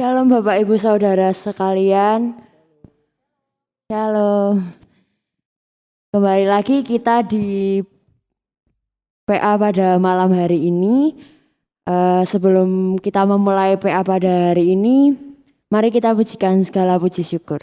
Shalom Bapak Ibu Saudara sekalian. Shalom. Kembali lagi kita di PA pada malam hari ini. Sebelum kita memulai PA pada hari ini, mari kita pujikan segala puji syukur.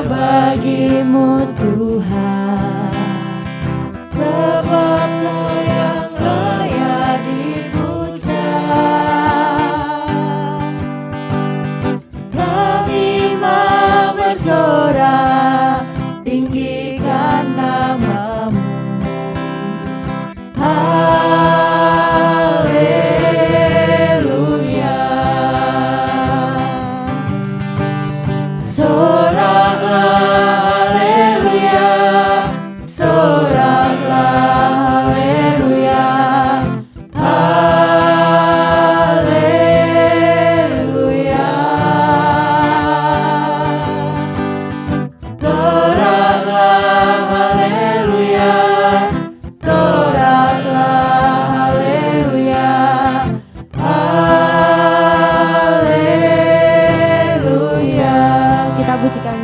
Bagimu Tuhan, sebab Kau yang layak dipuja. Kami mau bersorak, tinggikan nama-Mu. Haleluya.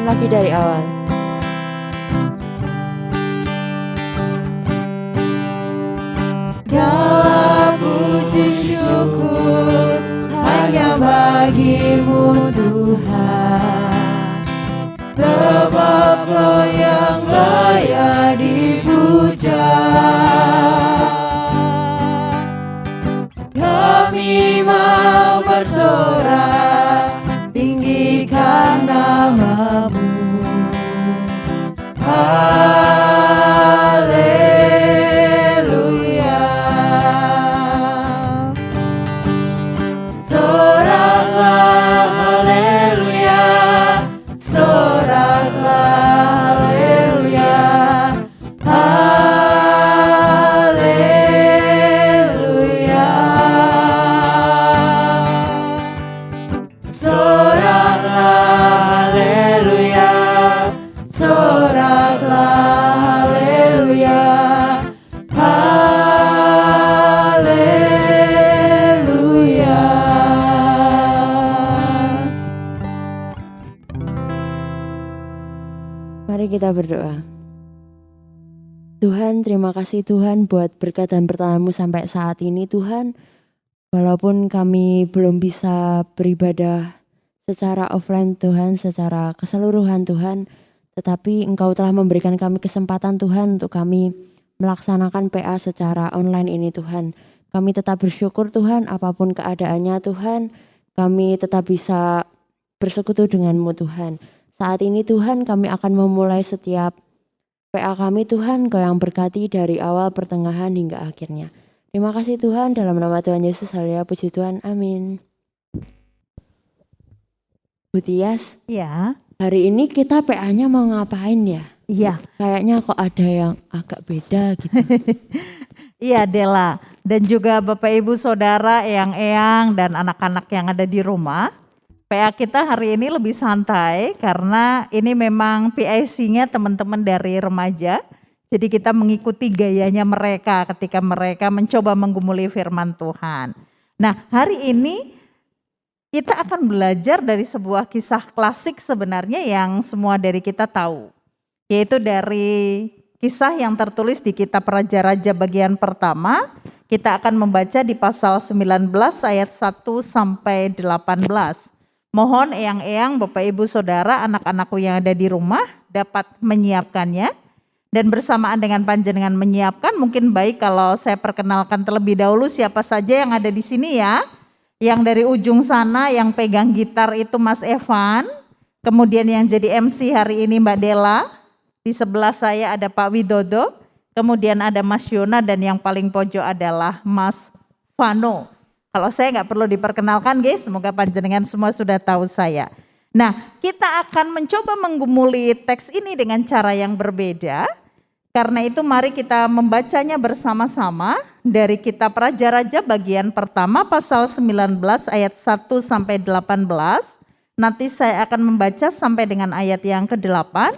Lagi dari awal. Segala puji syukur hanya bagimu Tuhan, sebab Kau yang layak dipuja. Kami mau bersorak, tinggikan nama-Mu. Haleluya. Soraklah haleluya, soraklah haleluya, haleluya. Soraklah haleluya, soraklah haleluya, haleluya. Mari kita berdoa. Tuhan, terima kasih Tuhan buat berkat dan pertolongan-Mu sampai saat ini Tuhan. Walaupun kami belum bisa beribadah secara offline Tuhan, secara keseluruhan Tuhan, tetapi Engkau telah memberikan kami kesempatan Tuhan untuk kami melaksanakan PA secara online ini Tuhan. Kami tetap bersyukur Tuhan, apapun keadaannya Tuhan, kami tetap bisa bersekutu dengan-Mu Tuhan. Saat ini Tuhan kami akan memulai setiap PA kami Tuhan, Kau yang berkati dari awal, pertengahan hingga akhirnya. Terima kasih Tuhan, dalam nama Tuhan Yesus, haleluya, puji Tuhan, amin. Bu Tias, ya. Hari ini kita PA-nya mau ngapain ya? Iya. Kayaknya kok ada yang agak beda gitu. Iya Dela, dan juga Bapak Ibu Saudara eyang-eyang dan anak-anak yang ada di rumah. PA kita hari ini lebih santai karena ini memang PIC-nya teman-teman dari remaja. Jadi kita mengikuti gayanya mereka ketika mereka mencoba menggumuli firman Tuhan. Nah, hari ini kita akan belajar dari sebuah kisah klasik sebenarnya yang semua dari kita tahu. Yaitu dari kisah yang tertulis di kitab Raja-Raja bagian pertama. Kita akan membaca di pasal 19 ayat 1 sampai 18. Mohon eyang-eyang, Bapak Ibu Saudara, anak-anakku yang ada di rumah dapat menyiapkannya. Dan bersamaan dengan panjenengan menyiapkan, mungkin baik kalau saya perkenalkan terlebih dahulu siapa saja yang ada di sini ya. Yang dari ujung sana yang pegang gitar itu Mas Evan. Kemudian yang jadi MC hari ini Mbak Dela. Di sebelah saya ada Pak Widodo. Kemudian ada Mas Yona dan yang paling pojok adalah Mas Vano. Kalau saya nggak perlu diperkenalkan guys, semoga panjenengan semua sudah tahu saya. Nah, kita akan mencoba menggumuli teks ini dengan cara yang berbeda. Karena itu mari kita membacanya bersama-sama dari kitab Raja-Raja bagian pertama pasal 19 ayat 1 sampai 18. Nanti saya akan membaca sampai dengan ayat yang ke-8.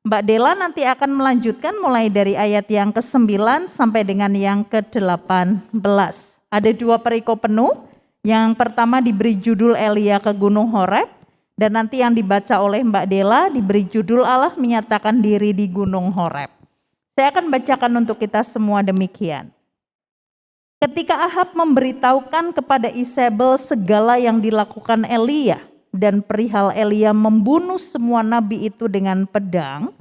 Mbak Dela nanti akan melanjutkan mulai dari ayat yang ke-9 sampai dengan yang ke-18. Ada 2 perikop penuh. Yang pertama diberi judul Elia ke Gunung Horeb, dan nanti yang dibaca oleh Mbak Dela diberi judul Allah menyatakan diri di Gunung Horeb. Saya akan bacakan untuk kita semua demikian. Ketika Ahab memberitahukan kepada Isabel segala yang dilakukan Elia dan perihal Elia membunuh semua nabi itu dengan pedang,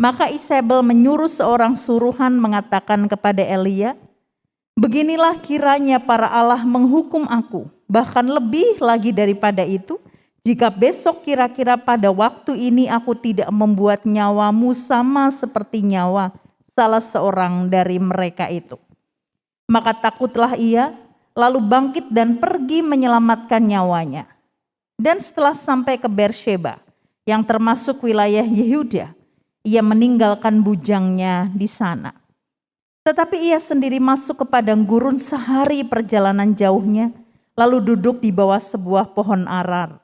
maka Isabel menyuruh seorang suruhan mengatakan kepada Elia, "Beginilah kiranya para Allah menghukum aku, bahkan lebih lagi daripada itu, jika besok kira-kira pada waktu ini aku tidak membuat nyawamu sama seperti nyawa salah seorang dari mereka itu." Maka takutlah ia, lalu bangkit dan pergi menyelamatkan nyawanya. Dan setelah sampai ke Beersheba, yang termasuk wilayah Yehuda, ia meninggalkan bujangnya di sana. Tetapi ia sendiri masuk ke padang gurun sehari perjalanan jauhnya, lalu duduk di bawah sebuah pohon arar.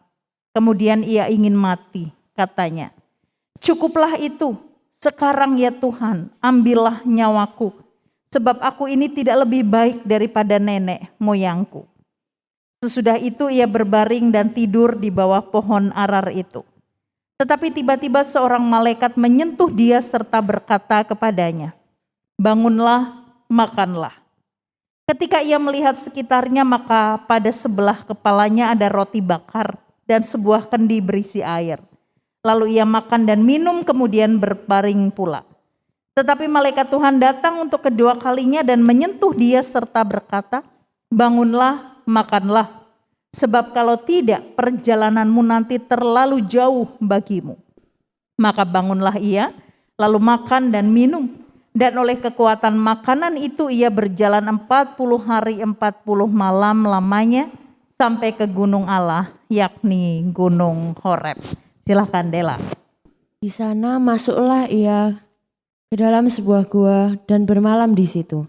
Kemudian ia ingin mati, katanya, "Cukuplah itu, sekarang ya Tuhan, ambillah nyawaku, sebab aku ini tidak lebih baik daripada nenek moyangku." Sesudah itu ia berbaring dan tidur di bawah pohon arar itu. Tetapi tiba-tiba seorang malaikat menyentuh dia serta berkata kepadanya, "Bangunlah, makanlah." Ketika ia melihat sekitarnya, maka pada sebelah kepalanya ada roti bakar dan sebuah kendi berisi air. Lalu ia makan dan minum, kemudian berbaring pula. Tetapi malaikat Tuhan datang untuk kedua kalinya dan menyentuh dia serta berkata, "Bangunlah, makanlah, sebab kalau tidak perjalananmu nanti terlalu jauh bagimu." Maka bangunlah ia, lalu makan dan minum, dan oleh kekuatan makanan itu ia berjalan 40 hari 40 malam lamanya sampai ke gunung Allah, yakni Gunung Horeb. Silahkan Dela. Di sana masuklah ia ke dalam sebuah gua dan bermalam di situ.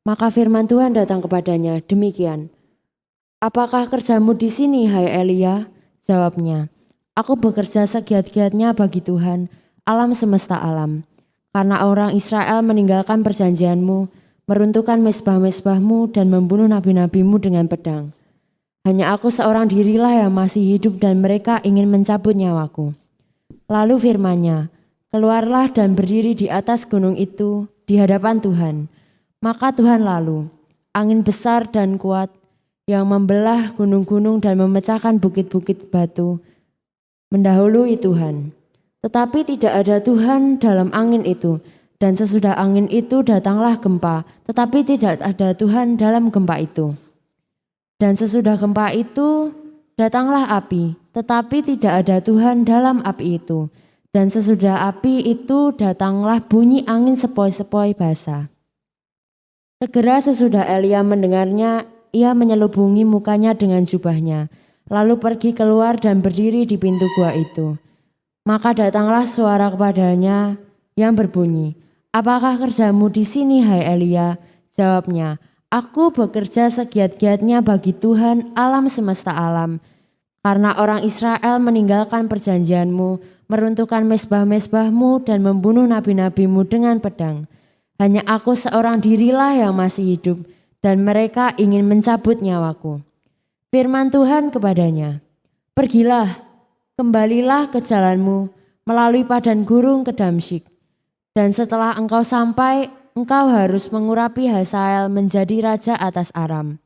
Maka firman Tuhan datang kepadanya, demikian, "Apakah kerjamu di sini, hai Elia?" Jawabnya, "Aku bekerja segiat-giatnya bagi Tuhan, alam semesta alam. Karena orang Israel meninggalkan perjanjianmu, meruntuhkan mezbah-mezbahmu dan membunuh nabi-nabimu dengan pedang. Hanya aku seorang dirilah yang masih hidup dan mereka ingin mencabut nyawaku." Lalu firman-Nya, "Keluarlah dan berdiri di atas gunung itu di hadapan Tuhan." Maka Tuhan lalu, angin besar dan kuat yang membelah gunung-gunung dan memecahkan bukit-bukit batu, mendahului Tuhan. Tetapi tidak ada Tuhan dalam angin itu, dan sesudah angin itu datanglah gempa, tetapi tidak ada Tuhan dalam gempa itu. Dan sesudah gempa itu datanglah api, tetapi tidak ada Tuhan dalam api itu. Dan sesudah api itu datanglah bunyi angin sepoi-sepoi basah. Segera sesudah Elia mendengarnya, ia menyelubungi mukanya dengan jubahnya, lalu pergi keluar dan berdiri di pintu gua itu. Maka datanglah suara kepadanya yang berbunyi, "Apakah kerjamu di sini, hai Elia?" Jawabnya, "Aku bekerja segiat-giatnya bagi Tuhan alam semesta alam. Karena orang Israel meninggalkan perjanjianmu, meruntuhkan mezbah-mezbahmu dan membunuh nabi-nabimu dengan pedang. Hanya aku seorang dirilah yang masih hidup, dan mereka ingin mencabut nyawaku." Firman Tuhan kepadanya, "Pergilah, kembalilah ke jalanmu melalui padang gurun ke Damsyik. Dan setelah engkau sampai, engkau harus mengurapi Hazael menjadi raja atas Aram.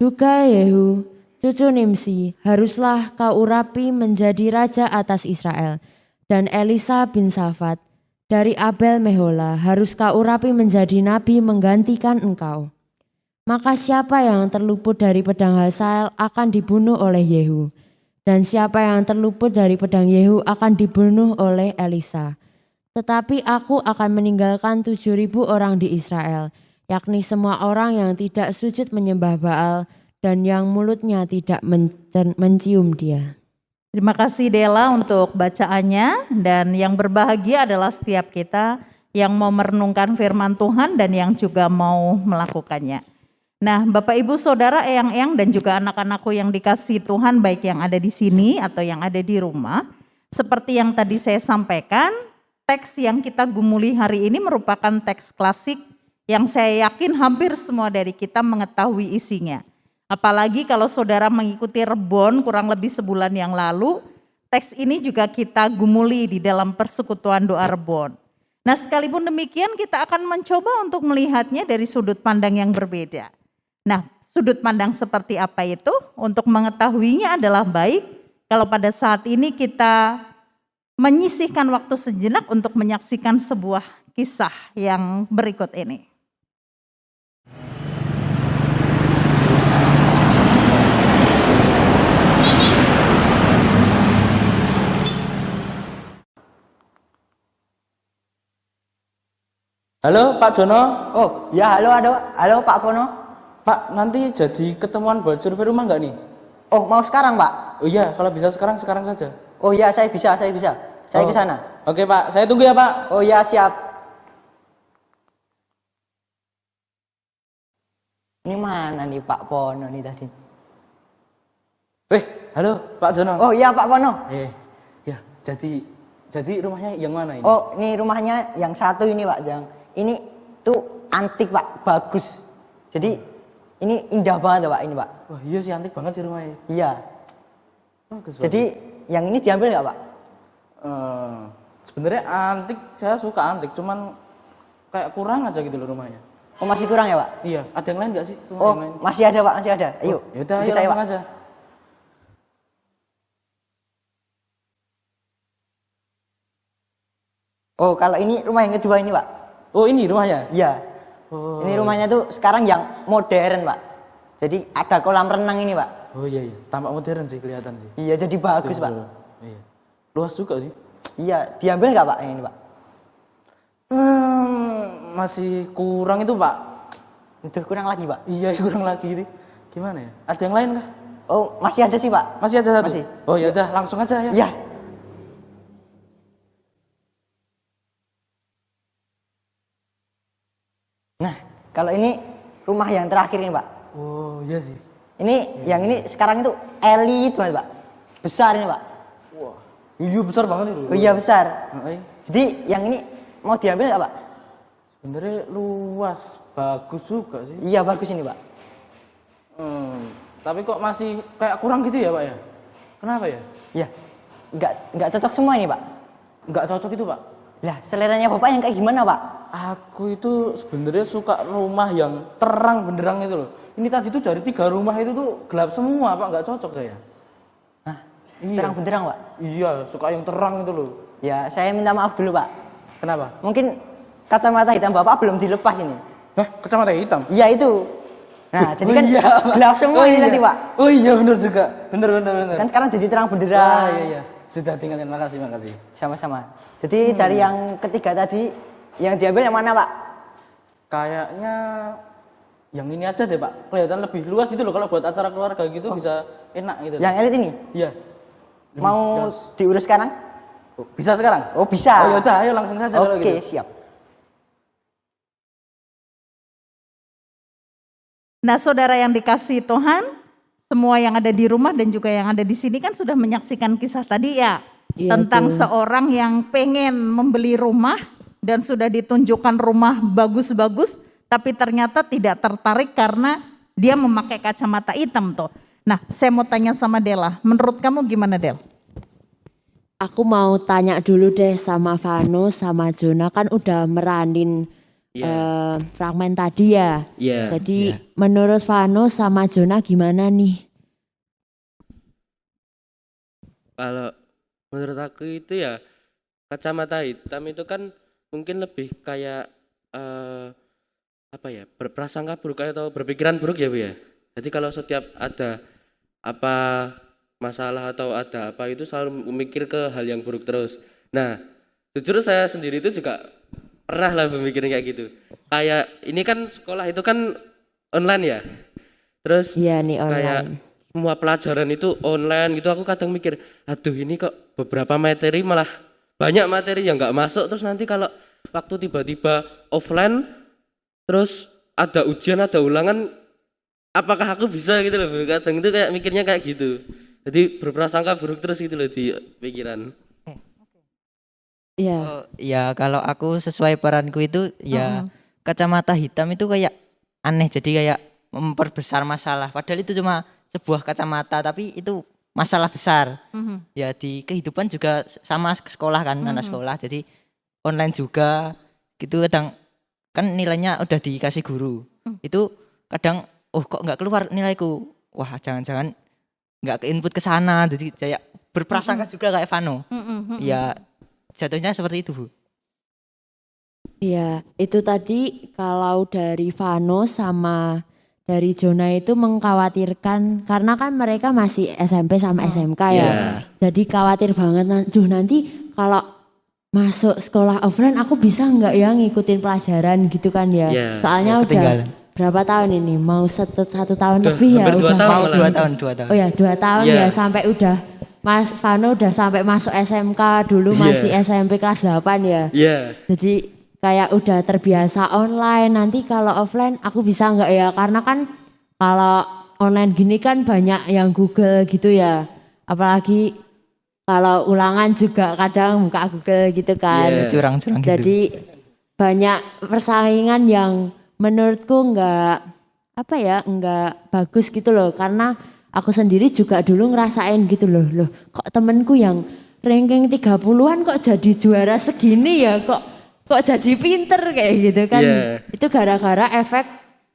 Juga Yehu, cucu Nimsi, haruslah kau urapi menjadi raja atas Israel. Dan Elisa bin Safat dari Abel Mehola harus kau urapi menjadi nabi menggantikan engkau. Maka siapa yang terluput dari pedang Hazael akan dibunuh oleh Yehu, dan siapa yang terluput dari pedang Yehu akan dibunuh oleh Elisa. Tetapi aku akan meninggalkan 7.000 orang di Israel, yakni semua orang yang tidak sujud menyembah Baal dan yang mulutnya tidak mencium dia." Terima kasih Dela untuk bacaannya, dan yang berbahagia adalah setiap kita yang mau merenungkan firman Tuhan dan yang juga mau melakukannya. Nah, Bapak Ibu Saudara, eyang-eyang dan juga anak-anakku yang dikasihi Tuhan, baik yang ada di sini atau yang ada di rumah, seperti yang tadi saya sampaikan, teks yang kita gumuli hari ini merupakan teks klasik yang saya yakin hampir semua dari kita mengetahui isinya. Apalagi kalau saudara mengikuti Rebon kurang lebih sebulan yang lalu, teks ini juga kita gumuli di dalam persekutuan doa Rebon. Nah, sekalipun demikian kita akan mencoba untuk melihatnya dari sudut pandang yang berbeda. Nah, sudut pandang seperti apa itu? Untuk mengetahuinya adalah baik kalau pada saat ini kita menyisihkan waktu sejenak untuk menyaksikan sebuah kisah yang berikut ini. Halo Pak Jono. Oh ya, halo Pak Fono. Pak, nanti jadi ketemuan buat survei rumah nggak nih? Oh, mau sekarang Pak? Oh iya, kalau bisa sekarang saja. Oh ya, saya bisa. Saya ke sana. Oke Pak, saya tunggu ya Pak. Oh ya, siap. Ini mana nih Pak Fono nih tadi? Halo Pak Jono. Oh iya Pak Fono. Ya, jadi rumahnya yang mana ini? Oh, ini rumahnya yang satu ini Pak Jang. Ini tuh antik Pak, bagus. Jadi ini indah banget Pak ini Pak. Wah iya sih, antik banget sih rumahnya. Iya. Bagus. Jadi yang ini diambil nggak Pak? Sebenarnya antik, saya suka antik, cuman kayak kurang aja gitu loh rumahnya. Oh masih kurang ya Pak? Iya, ada yang lain nggak sih? Rumah Oh yang lain? masih ada Pak, masih ada. Ayo. Yaudah, ikut ayo saya, langsung Pak. aja. Oh kalau ini rumah yang kedua ini Pak? Oh ini rumahnya? Iya. Oh. Ini rumahnya tuh sekarang yang modern Pak. Jadi ada kolam renang ini Pak. Oh iya, tampak modern sih, kelihatan sih. Iya jadi bagus Pak. Iya. Luas juga sih. Iya, diambil nggak Pak yang ini Pak? Masih kurang itu Pak. Itu kurang lagi Pak. Iya, kurang lagi itu. Gimana ya? Ada yang lain kah? Oh masih ada sih Pak. Masih ada satu? Masih. Oh ya udah, langsung aja ya. Iya. Nah kalau ini rumah yang terakhir ini Pak. Oh iya sih. Ini yang ini sekarang itu elit banget Pak. Besar ini Pak. Wah, iya besar banget itu. Oh iya besar. Iya. Jadi yang ini mau diambil nggak Pak? Sebenarnya luas, bagus juga sih. Iya bagus ini Pak. Tapi kok masih kayak kurang gitu ya Pak ya? Kenapa ya? Iya. Nggak cocok semua ini Pak. Nggak cocok itu Pak. Lah seleranya Bapak yang kayak gimana Pak? Aku itu sebenarnya suka rumah yang terang benderang itu loh. Ini tadi tuh dari 3 rumah itu tuh gelap semua Pak, nggak cocok saya. Nah, Iya. terang benderang Pak. Iya, suka yang terang itu loh. Ya saya minta maaf dulu Pak. Kenapa? Mungkin kacamata hitam Bapak belum dilepas ini. Hah, kacamata hitam? Iya itu. Nah jadi kan iya, Pak. gelap semua ini iya. nanti Pak. Oh iya benar juga. Benar. Kan sekarang jadi terang Ah, benderang. iya. Sudah tinggalin, makasih. Sama-sama. Jadi dari yang ketiga tadi yang diambil yang mana Pak? Kayaknya yang ini aja deh Pak. Kelihatan lebih luas itu loh, kalau buat acara keluarga gitu bisa enak gitu. Yang elit ini? Iya. Mau diurus sekarang? Oh, bisa sekarang? Oh bisa. Oh yaudah, ayo langsung saja kalau Oke gitu. siap. Nah, saudara yang dikasihi Tuhan, semua yang ada di rumah dan juga yang ada di sini kan sudah menyaksikan kisah tadi ya. Iya, Tentang tuh. seorang yang pengen membeli rumah dan sudah ditunjukkan rumah bagus-bagus, tapi ternyata tidak tertarik karena dia memakai kacamata hitam tuh. Nah, saya mau tanya sama Dela, menurut kamu gimana Del? Aku mau tanya dulu deh sama Vano sama Jona, kan udah meranin fragmen tadi ya. Iya. Jadi menurut Vano sama Jona gimana nih? Kalau menurut aku itu ya, kacamata hitam itu kan mungkin lebih kayak apa ya, berprasangka buruk atau berpikiran buruk ya Bu ya. Jadi kalau setiap ada apa masalah atau ada apa itu selalu memikir ke hal yang buruk terus. Nah, jujur saya sendiri itu juga pernah lah berpikir kayak gitu. Kayak ini kan sekolah itu kan online ya. Terus Iya nih kayak online. semua pelajaran itu online gitu, aku kadang mikir, aduh ini kok beberapa materi malah banyak materi yang nggak masuk, terus nanti kalau waktu tiba-tiba offline terus ada ujian, ada ulangan, apakah aku bisa gitu loh Bu. Kadang itu kayak mikirnya kayak gitu. Jadi berprasangka buruk terus gitu loh di pikiran. Iya. Oh, ya kalau aku sesuai peranku itu ya kacamata hitam itu kayak aneh, jadi kayak memperbesar masalah. Padahal itu cuma sebuah kacamata tapi itu masalah besar. Ya di kehidupan juga sama sekolah kan, anak sekolah. Jadi online juga gitu kadang kan nilainya udah dikasih guru. Itu kadang oh kok nggak keluar nilaiku. Wah, jangan-jangan nggak ke input ke sana. Jadi kayak berprasangka juga kayak Vano. Ya jatuhnya seperti itu, Bu. Iya, itu tadi kalau dari Vano sama dari Jona itu mengkhawatirkan karena kan mereka masih SMP sama SMK ya. Iya. Jadi khawatir banget duh nanti kalau masuk sekolah offline aku bisa nggak ya ngikutin pelajaran gitu kan ya. Iya. Soalnya udah Ketinggalan. berapa tahun ini? Mau satu tahun Udah lebih ya hampir 2 udah. tahun Mau malah. 2 tahun. Oh ya 2 tahun Iya. ya sampai udah Mas Vano udah sampai masuk SMK dulu Iya. masih SMP kelas 8 ya. Iya. Jadi kayak udah terbiasa online, nanti kalau offline aku bisa nggak ya? Karena kan kalau online gini kan banyak yang Google gitu ya. Apalagi kalau ulangan juga kadang buka Google gitu kan. Iya. Curang-curang gitu. Jadi banyak persaingan yang menurutku nggak nggak bagus gitu loh. Karena aku sendiri juga dulu ngerasain gitu loh kok temenku yang ranking 30-an kok jadi juara segini ya kok jadi pinter kayak gitu kan. Iya. Itu gara-gara efek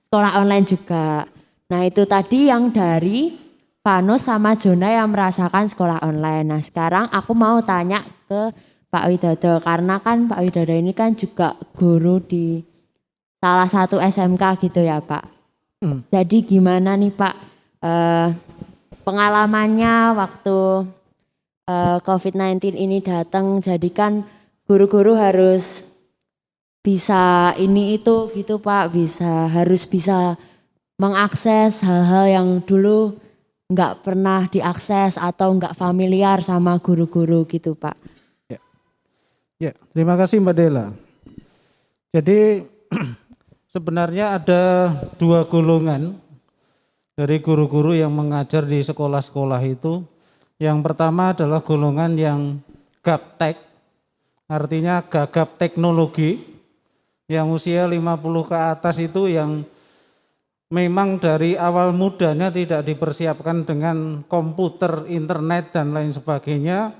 sekolah online juga. Nah itu tadi yang dari Vano sama Jona yang merasakan sekolah online. Nah sekarang aku mau tanya ke Pak Widodo karena kan Pak Widodo ini kan juga guru di salah satu SMK gitu ya Pak. Jadi gimana nih Pak pengalamannya waktu COVID-19 ini datang, jadi kan guru-guru harus bisa ini itu gitu Pak, harus bisa mengakses hal-hal yang dulu nggak pernah diakses atau nggak familiar sama guru-guru gitu Pak. Ya, terima kasih Mbak Dela. Jadi sebenarnya ada 2 golongan dari guru-guru yang mengajar di sekolah-sekolah itu. Yang pertama adalah golongan yang gaptek, artinya gagap teknologi, yang usia 50 ke atas itu yang memang dari awal mudanya tidak dipersiapkan dengan komputer, internet dan lain sebagainya.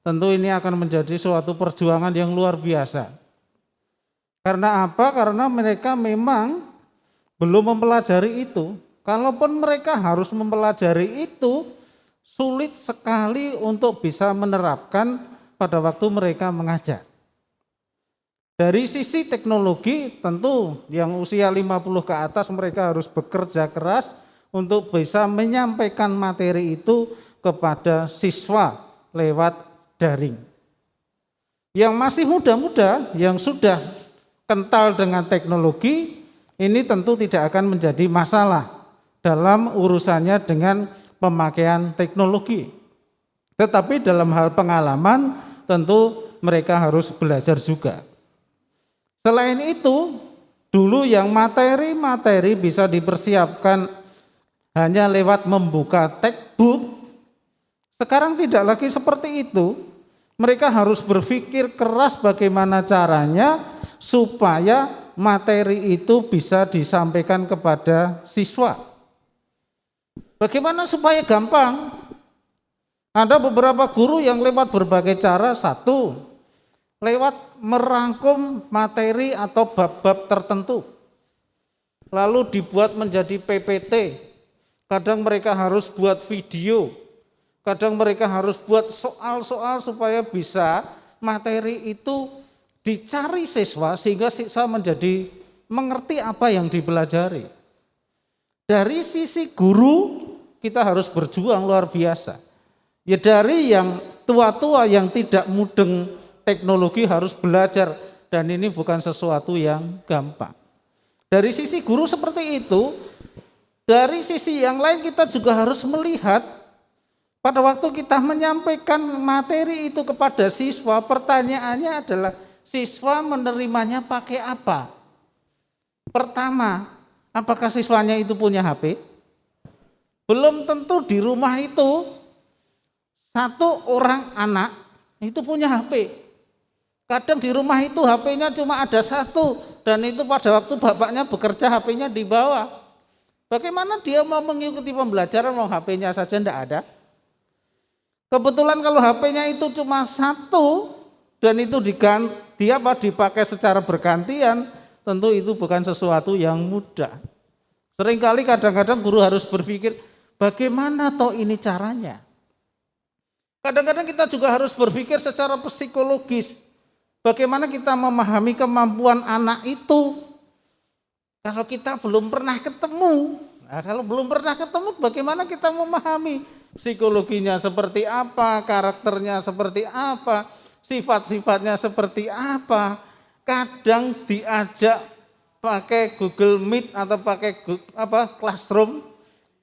Tentu ini akan menjadi suatu perjuangan yang luar biasa. Karena apa? Karena mereka memang belum mempelajari itu. Kalaupun mereka harus mempelajari itu, sulit sekali untuk bisa menerapkan pada waktu mereka mengajar. Dari sisi teknologi tentu yang usia 50 ke atas mereka harus bekerja keras untuk bisa menyampaikan materi itu kepada siswa lewat daring. Yang masih muda-muda, yang sudah kental dengan teknologi, ini tentu tidak akan menjadi masalah dalam urusannya dengan pemakaian teknologi. Tetapi dalam hal pengalaman tentu mereka harus belajar juga. Selain itu, dulu yang materi-materi bisa dipersiapkan hanya lewat membuka textbook. Sekarang tidak lagi seperti itu. Mereka harus berpikir keras bagaimana caranya supaya materi itu bisa disampaikan kepada siswa. Bagaimana supaya gampang? Ada beberapa guru yang lewat berbagai cara. Satu, lewat merangkum materi atau bab-bab tertentu. Lalu dibuat menjadi PPT. Kadang mereka harus buat video. Kadang mereka harus buat soal-soal supaya bisa materi itu dicari siswa sehingga siswa menjadi mengerti apa yang dipelajari. Dari sisi guru kita harus berjuang luar biasa. Ya dari yang tua-tua yang tidak mudeng teknologi harus belajar dan ini bukan sesuatu yang gampang. Dari sisi guru seperti itu, dari sisi yang lain kita juga harus melihat pada waktu kita menyampaikan materi itu kepada siswa, pertanyaannya adalah siswa menerimanya pakai apa? Pertama, apakah siswanya itu punya HP? Belum tentu di rumah itu satu orang anak itu punya HP. Kadang di rumah itu HP-nya cuma ada satu, dan itu pada waktu bapaknya bekerja HP-nya dibawa. Bagaimana dia mau mengikuti pembelajaran mau HP-nya saja tidak ada? Kebetulan kalau HP-nya itu cuma satu dan itu dipakai secara bergantian, tentu itu bukan sesuatu yang mudah. Seringkali kadang-kadang guru harus berpikir, bagaimana toh ini caranya? Kadang-kadang kita juga harus berpikir secara psikologis. Bagaimana kita memahami kemampuan anak itu? Kalau kita belum pernah ketemu, kalau belum pernah ketemu, bagaimana kita memahami psikologinya seperti apa, karakternya seperti apa, sifat-sifatnya seperti apa? Kadang diajak pakai Google Meet atau pakai Classroom,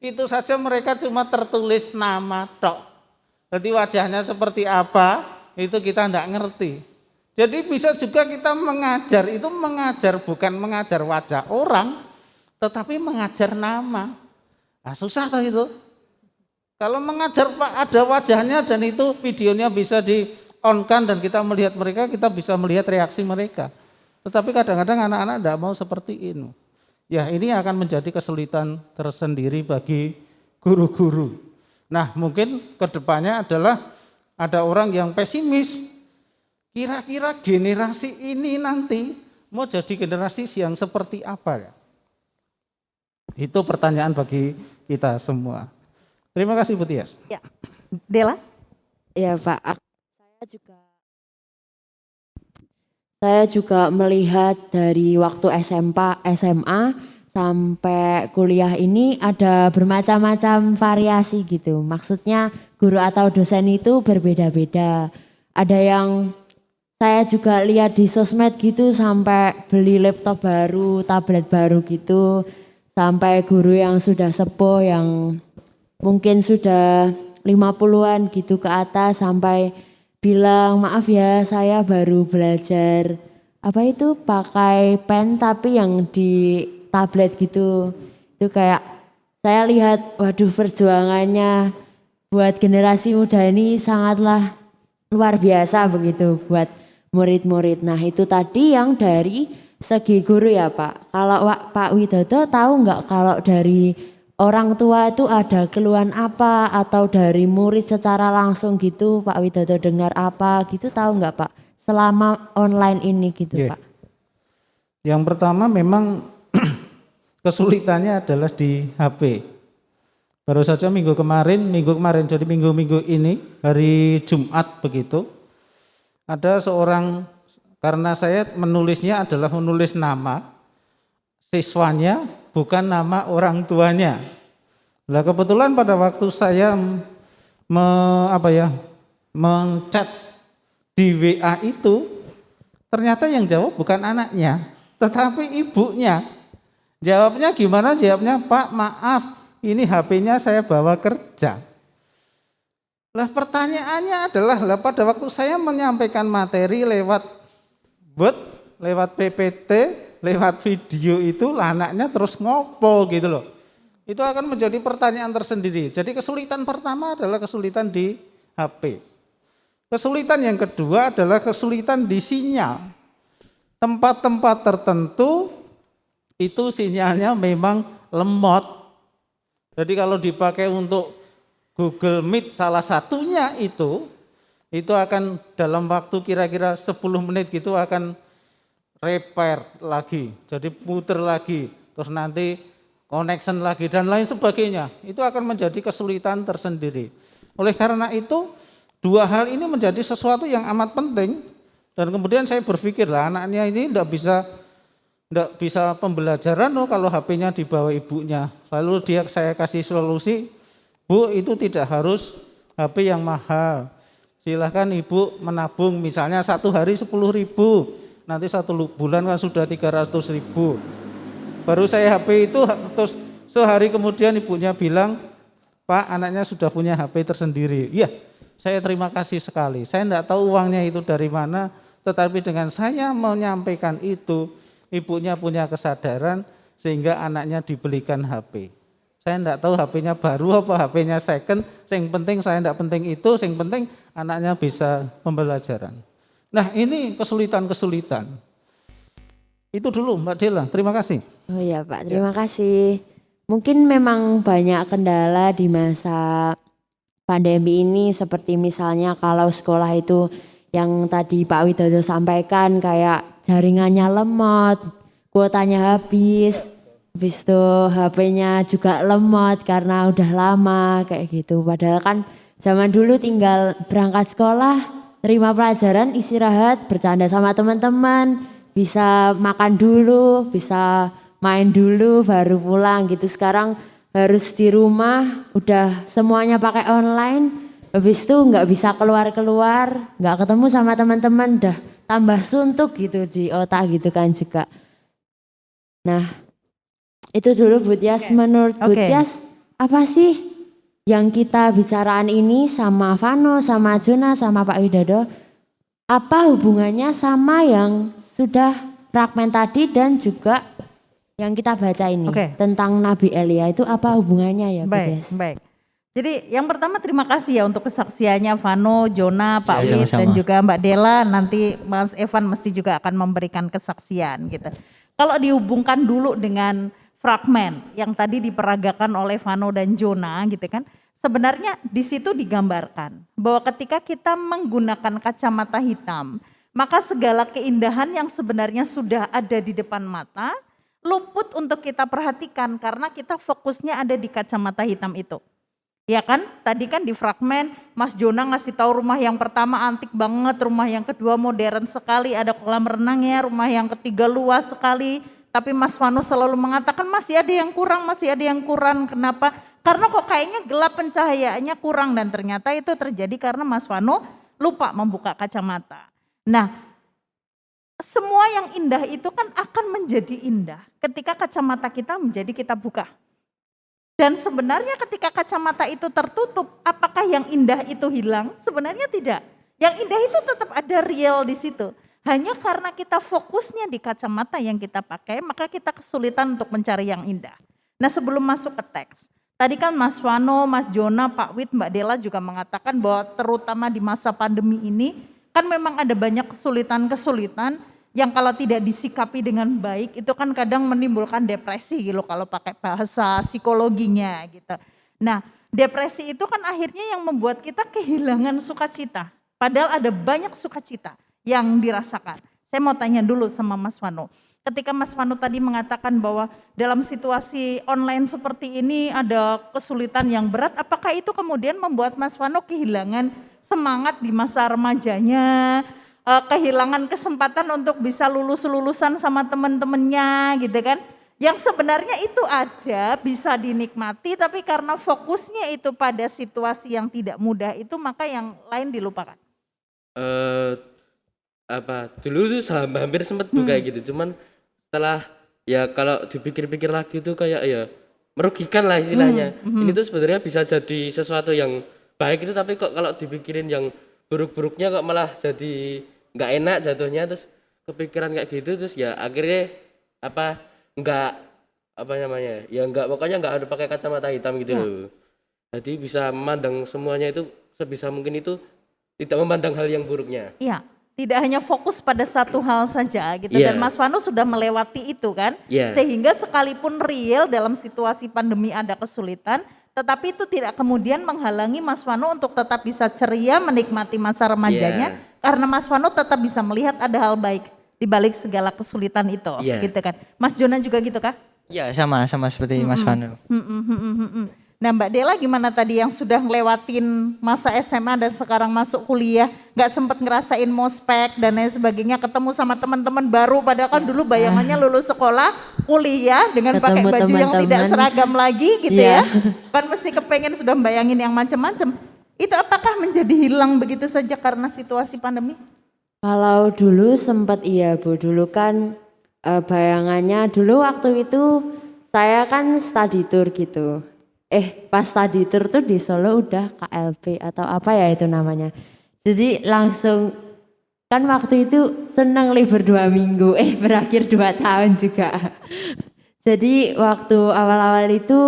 itu saja mereka cuma tertulis nama tok. Jadi wajahnya seperti apa, itu kita tidak ngerti. Jadi bisa juga kita mengajar, itu mengajar bukan mengajar wajah orang, tetapi mengajar nama. Nah, susah toh itu. Kalau mengajar ada wajahnya dan itu videonya bisa di-on-kan dan kita melihat mereka, kita bisa melihat reaksi mereka. Tetapi kadang-kadang anak-anak tidak mau seperti ini. Ya, ini akan menjadi kesulitan tersendiri bagi guru-guru. Nah, mungkin kedepannya adalah ada orang yang pesimis. Kira-kira generasi ini nanti mau jadi generasi yang seperti apa ya? Itu pertanyaan bagi kita semua. Terima kasih Bu Tias. Ya. Dela? Ya Pak, saya juga melihat dari waktu SMA sampai kuliah ini ada bermacam-macam variasi gitu. Maksudnya guru atau dosen itu berbeda-beda. Ada yang saya juga lihat di sosmed gitu sampai beli laptop baru, tablet baru gitu. Sampai guru yang sudah sepuh yang mungkin sudah 50-an gitu ke atas sampai bilang, maaf ya saya baru belajar pakai pen tapi yang di tablet gitu. Itu kayak saya lihat, waduh perjuangannya buat generasi muda ini sangatlah luar biasa begitu buat murid-murid. Nah itu tadi yang dari segi guru ya Pak. Kalau Pak Widodo tahu nggak kalau dari orang tua itu ada keluhan apa atau dari murid secara langsung gitu Pak Widodo dengar apa gitu tahu nggak Pak selama online ini gitu Pak? Yang pertama memang kesulitannya adalah di HP. Baru saja minggu kemarin jadi minggu ini hari Jumat begitu. Ada seorang, karena saya menulisnya adalah menulis nama siswanya bukan nama orang tuanya. Nah kebetulan pada waktu saya menchat di WA itu ternyata yang jawab bukan anaknya tetapi ibunya. Jawabnya gimana? Jawabnya, Pak maaf ini HP-nya saya bawa kerja. Lah pertanyaannya adalah pada waktu saya menyampaikan materi lewat bot, lewat PPT, lewat video itu anaknya terus ngopo gitu loh. Itu akan menjadi pertanyaan tersendiri. Jadi kesulitan pertama adalah kesulitan di HP. Kesulitan yang kedua adalah kesulitan di sinyal. Tempat-tempat tertentu itu sinyalnya memang lemot. Jadi kalau dipakai untuk Google Meet salah satunya itu akan dalam waktu kira-kira 10 menit gitu akan repair lagi. Jadi puter lagi, terus nanti connection lagi dan lain sebagainya. Itu akan menjadi kesulitan tersendiri. Oleh karena itu, dua hal ini menjadi sesuatu yang amat penting. Dan kemudian saya berpikir lah anaknya ini tidak bisa pembelajaran kalau HP-nya dibawa ibunya. Lalu saya kasih solusi, Bu itu tidak harus HP yang mahal. Silahkan ibu menabung misalnya satu hari 10.000, nanti 1 bulan kan sudah 300.000. Baru saya HP itu terus sehari kemudian ibunya bilang, Pak anaknya sudah punya HP tersendiri. Iya, saya terima kasih sekali. Saya tidak tahu uangnya itu dari mana, tetapi dengan saya menyampaikan itu, ibunya punya kesadaran sehingga anaknya dibelikan HP. Saya enggak tahu HP-nya baru apa HP-nya second, yang penting saya enggak penting itu, yang penting anaknya bisa pembelajaran. Nah ini kesulitan-kesulitan. Itu dulu Mbak Dela, terima kasih. Oh ya Pak, terima kasih. Mungkin memang banyak kendala di masa pandemi ini, seperti misalnya kalau sekolah itu yang tadi Pak Widodo sampaikan kayak jaringannya lemot, kuotanya habis itu HP-nya juga lemot karena udah lama kayak gitu. Padahal kan zaman dulu tinggal berangkat sekolah, terima pelajaran, istirahat, bercanda sama teman-teman, bisa makan dulu, bisa main dulu baru pulang gitu. Sekarang harus di rumah, udah semuanya pakai online, habis itu nggak bisa keluar-keluar, nggak ketemu sama teman-teman, udah tambah suntuk gitu di otak gitu kan juga. Nah itu dulu Bu Tias. Menurut Bu Tias apa sih yang kita bicaraan ini sama Vano, sama Jona, sama Pak Widodo, apa hubungannya sama yang sudah fragmen tadi dan juga yang kita baca ini tentang Nabi Elia, itu apa hubungannya ya Bu Tias? Baik. Jadi yang pertama terima kasih ya untuk kesaksiannya Vano, Jona, Pak Ya, Wid sama-sama. dan juga Mbak Dela. Nanti Mas Evan mesti juga akan memberikan kesaksian gitu. Kalau dihubungkan dulu dengan fragmen yang tadi diperagakan oleh Vano dan Jona gitu kan. Sebenarnya di situ digambarkan bahwa ketika kita menggunakan kacamata hitam, maka segala keindahan yang sebenarnya sudah ada di depan mata luput untuk kita perhatikan karena kita fokusnya ada di kacamata hitam itu. Ya kan, tadi kan di fragmen Mas Jona ngasih tahu rumah yang pertama antik banget, rumah yang kedua modern sekali, ada kolam renangnya, rumah yang ketiga luas sekali. Tapi Mas Vano selalu mengatakan masih ada yang kurang, masih ada yang kurang. Kenapa? Karena kok kayaknya gelap pencahayaannya kurang, dan ternyata itu terjadi karena Mas Vano lupa membuka kacamata. Nah, semua yang indah itu kan akan menjadi indah ketika kacamata kita menjadi kita buka. Dan sebenarnya ketika kacamata itu tertutup, apakah yang indah itu hilang? Sebenarnya tidak. Yang indah itu tetap ada real di situ. Hanya karena kita fokusnya di kacamata yang kita pakai, maka kita kesulitan untuk mencari yang indah. Nah sebelum masuk ke teks, tadi kan Mas Vano, Mas Jona, Pak Wid, Mbak Dela juga mengatakan bahwa terutama di masa pandemi ini, kan memang ada banyak kesulitan-kesulitan yang kalau tidak disikapi dengan baik itu kan kadang menimbulkan depresi gitu kalau pakai bahasa psikologinya gitu. Nah depresi itu kan akhirnya yang membuat kita kehilangan sukacita. Padahal ada banyak sukacita yang dirasakan. Saya mau tanya dulu sama Mas Vano. Ketika Mas Vano tadi mengatakan bahwa dalam situasi online seperti ini ada kesulitan yang berat, apakah itu kemudian membuat Mas Vano kehilangan semangat di masa remajanya, kehilangan kesempatan untuk bisa lulusan sama teman-temannya gitu kan? Yang sebenarnya itu ada, bisa dinikmati, tapi karena fokusnya itu pada situasi yang tidak mudah itu, maka yang lain dilupakan. Dulu tuh hampir sempat buka gitu, cuman setelah ya kalau dipikir-pikir lagi tuh kayak ya merugikan lah istilahnya. Ini tuh sebenarnya bisa jadi sesuatu yang baik itu, tapi kok kalau dipikirin yang buruk-buruknya kok malah jadi nggak enak jatuhnya, terus kepikiran kayak gitu, terus ya akhirnya pokoknya nggak ada pakai kacamata hitam gitu loh. Jadi bisa memandang semuanya itu sebisa mungkin itu tidak memandang hal yang buruknya. Iya, tidak hanya fokus pada satu hal saja gitu. Dan Mas Vano sudah melewati itu kan, sehingga sekalipun real dalam situasi pandemi ada kesulitan, tetapi itu tidak kemudian menghalangi Mas Vano untuk tetap bisa ceria menikmati masa remajanya, karena Mas Vano tetap bisa melihat ada hal baik di balik segala kesulitan itu, gitu kan. Mas Jona juga gitu kah? Ya sama seperti Mas Vano. Nah Mbak Dela gimana tadi yang sudah ngelewatin masa SMA dan sekarang masuk kuliah, nggak sempet ngerasain mospek dan lain sebagainya, ketemu sama teman-teman baru, padahal kan dulu bayangannya lulus sekolah, kuliah dengan pakai baju yang tidak seragam lagi gitu ya. Kan mesti kepengen sudah bayangin yang macam-macam. Itu apakah menjadi hilang begitu saja karena situasi pandemi? Kalau dulu sempat iya Bu, dulu kan bayangannya dulu waktu itu saya kan study tour gitu. Pas study tour tuh di Solo udah KLB atau apa ya itu namanya. Jadi langsung kan waktu itu seneng libur 2 minggu, berakhir 2 tahun juga. Jadi waktu awal-awal itu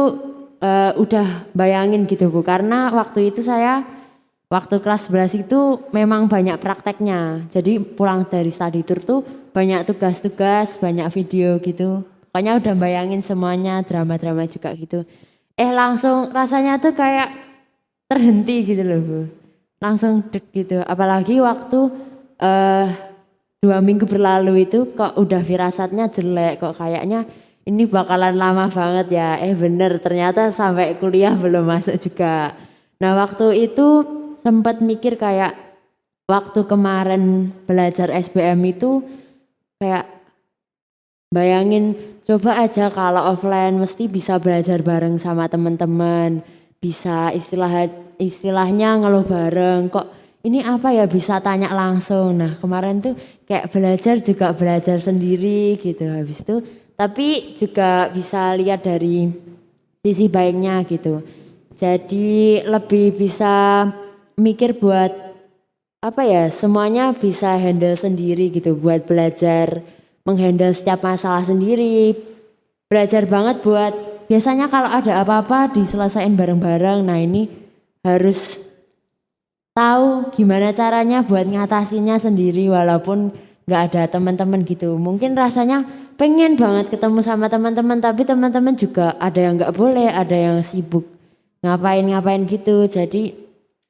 udah bayangin gitu Bu, karena waktu itu saya waktu kelas 11 itu memang banyak prakteknya. Jadi pulang dari study tour tuh banyak tugas-tugas, banyak video gitu. Pokoknya udah bayangin semuanya, drama-drama juga gitu. Langsung rasanya tuh kayak terhenti gitu loh Bu. Langsung deg gitu. Apalagi waktu 2 minggu berlalu itu kok udah firasatnya jelek, kok kayaknya ini bakalan lama banget ya. Bener ternyata sampai kuliah belum masuk juga. Nah waktu itu sempat mikir kayak waktu kemarin belajar SBM itu kayak bayangin coba aja kalau offline mesti bisa belajar bareng sama teman-teman, bisa istilahnya ngeluh bareng, kok ini apa ya bisa tanya langsung. Nah kemarin tuh kayak belajar sendiri gitu, habis itu tapi juga bisa lihat dari sisi baiknya gitu. Jadi lebih bisa mikir buat apa ya, semuanya bisa handle sendiri gitu, buat belajar menghandle setiap masalah sendiri. Belajar banget buat biasanya kalau ada apa-apa diselesain bareng-bareng. Nah ini harus tahu gimana caranya buat ngatasinya sendiri walaupun nggak ada teman-teman gitu. Mungkin rasanya pengen banget ketemu sama teman-teman, tapi teman-teman juga ada yang nggak boleh, ada yang sibuk ngapain gitu. Jadi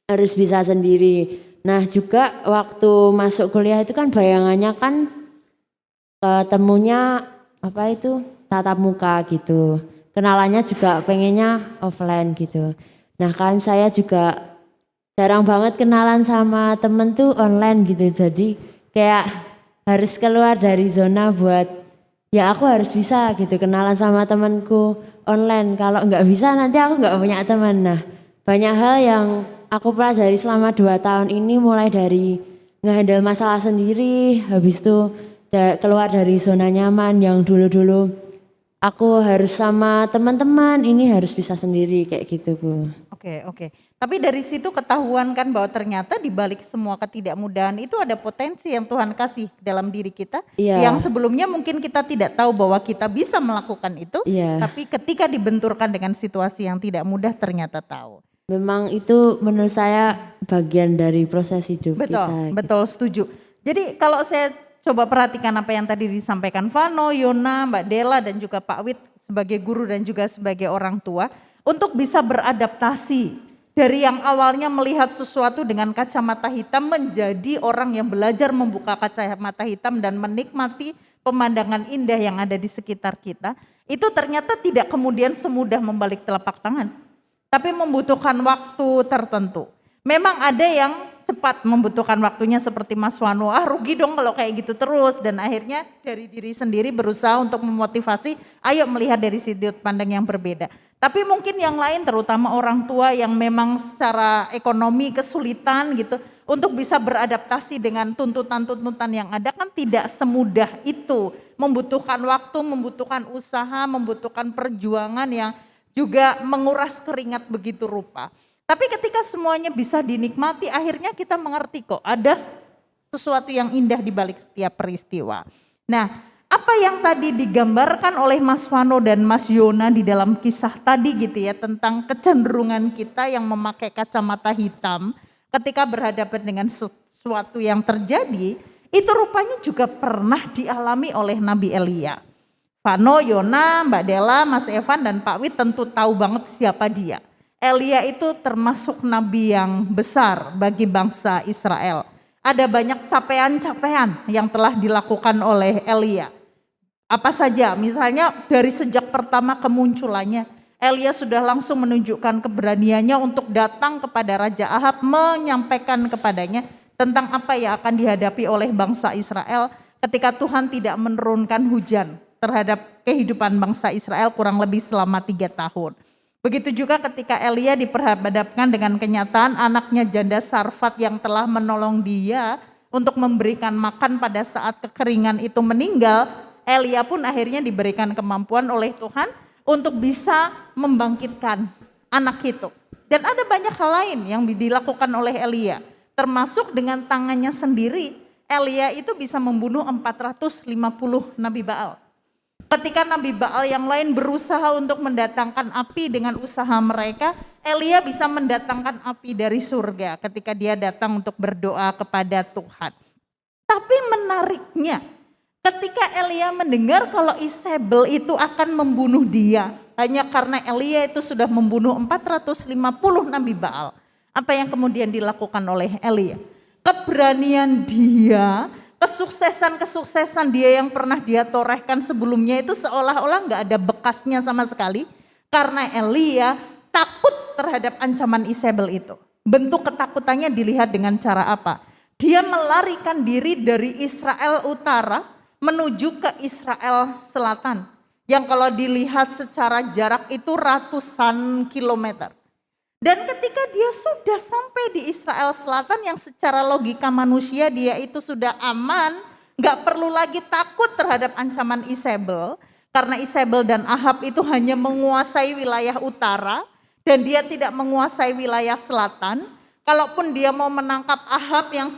harus bisa sendiri. Nah juga waktu masuk kuliah itu kan bayangannya kan ketemunya apa itu tatap muka gitu. Kenalannya juga pengennya offline gitu. Nah kan saya juga jarang banget kenalan sama temen tuh online gitu. Jadi kayak harus keluar dari zona buat ya aku harus bisa gitu kenalan sama temanku online. Kalau nggak bisa nanti aku nggak punya teman. Nah banyak hal yang aku pelajari selama 2 tahun ini, mulai dari ngehandle masalah sendiri, habis itu keluar dari zona nyaman yang dulu-dulu aku harus sama teman-teman, ini harus bisa sendiri kayak gitu Bu. Oke. Tapi dari situ ketahuan kan bahwa ternyata di balik semua ketidakmudahan itu ada potensi yang Tuhan kasih dalam diri kita. Iya. Yang sebelumnya mungkin kita tidak tahu bahwa kita bisa melakukan itu. Iya. Tapi ketika dibenturkan dengan situasi yang tidak mudah ternyata tahu. Memang itu menurut saya bagian dari proses hidup kita. Betul setuju. Jadi kalau saya coba perhatikan apa yang tadi disampaikan Vano, Yona, Mbak Dela dan juga Pak Wit sebagai guru dan juga sebagai orang tua. Untuk bisa beradaptasi dari yang awalnya melihat sesuatu dengan kacamata hitam menjadi orang yang belajar membuka kacamata hitam dan menikmati pemandangan indah yang ada di sekitar kita. Itu ternyata tidak kemudian semudah membalik telapak tangan. Tapi membutuhkan waktu tertentu. Memang ada yang cepat membutuhkan waktunya seperti Mas Wano, rugi dong kalau kayak gitu terus. Dan akhirnya dari diri sendiri berusaha untuk memotivasi, ayo melihat dari sudut pandang yang berbeda. Tapi mungkin yang lain terutama orang tua yang memang secara ekonomi kesulitan gitu. Untuk bisa beradaptasi dengan tuntutan-tuntutan yang ada kan tidak semudah itu. Membutuhkan waktu, membutuhkan usaha, membutuhkan perjuangan yang juga menguras keringat begitu rupa. Tapi ketika semuanya bisa dinikmati, akhirnya kita mengerti kok ada sesuatu yang indah di balik setiap peristiwa. Nah, apa yang tadi digambarkan oleh Mas Wano dan Mas Yona di dalam kisah tadi gitu ya, tentang kecenderungan kita yang memakai kacamata hitam ketika berhadapan dengan sesuatu yang terjadi, itu rupanya juga pernah dialami oleh Nabi Elia. Vano, Yona, Mbak Dela, Mas Evan dan Pak Wit tentu tahu banget siapa dia. Elia itu termasuk nabi yang besar bagi bangsa Israel. Ada banyak capaian-capaian yang telah dilakukan oleh Elia. Apa saja? Misalnya dari sejak pertama kemunculannya, Elia sudah langsung menunjukkan keberaniannya untuk datang kepada Raja Ahab, menyampaikan kepadanya tentang apa yang akan dihadapi oleh bangsa Israel ketika Tuhan tidak menurunkan hujan terhadap kehidupan bangsa Israel kurang lebih selama 3 tahun. Begitu juga ketika Elia diperhadapkan dengan kenyataan anaknya janda Sarfat yang telah menolong dia untuk memberikan makan pada saat kekeringan itu meninggal, Elia pun akhirnya diberikan kemampuan oleh Tuhan untuk bisa membangkitkan anak itu. Dan ada banyak hal lain yang dilakukan oleh Elia, termasuk dengan tangannya sendiri Elia itu bisa membunuh 450 Nabi Baal. Ketika Nabi Baal yang lain berusaha untuk mendatangkan api dengan usaha mereka, Elia bisa mendatangkan api dari surga ketika dia datang untuk berdoa kepada Tuhan. Tapi menariknya, ketika Elia mendengar kalau Isabel itu akan membunuh dia, hanya karena Elia itu sudah membunuh 450 Nabi Baal. Apa yang kemudian dilakukan oleh Elia? Keberanian dia, kesuksesan dia yang pernah dia torehkan sebelumnya itu seolah-olah gak ada bekasnya sama sekali. Karena Elia takut terhadap ancaman Isabel itu. Bentuk ketakutannya dilihat dengan cara apa? Dia melarikan diri dari Israel Utara menuju ke Israel Selatan. Yang kalau dilihat secara jarak itu ratusan kilometer. Dan ketika dia sudah sampai di Israel Selatan yang secara logika manusia dia itu sudah aman, gak perlu lagi takut terhadap ancaman Isabel. Karena Isabel dan Ahab itu hanya menguasai wilayah utara dan dia tidak menguasai wilayah selatan. Kalaupun dia mau menangkap Ahab yang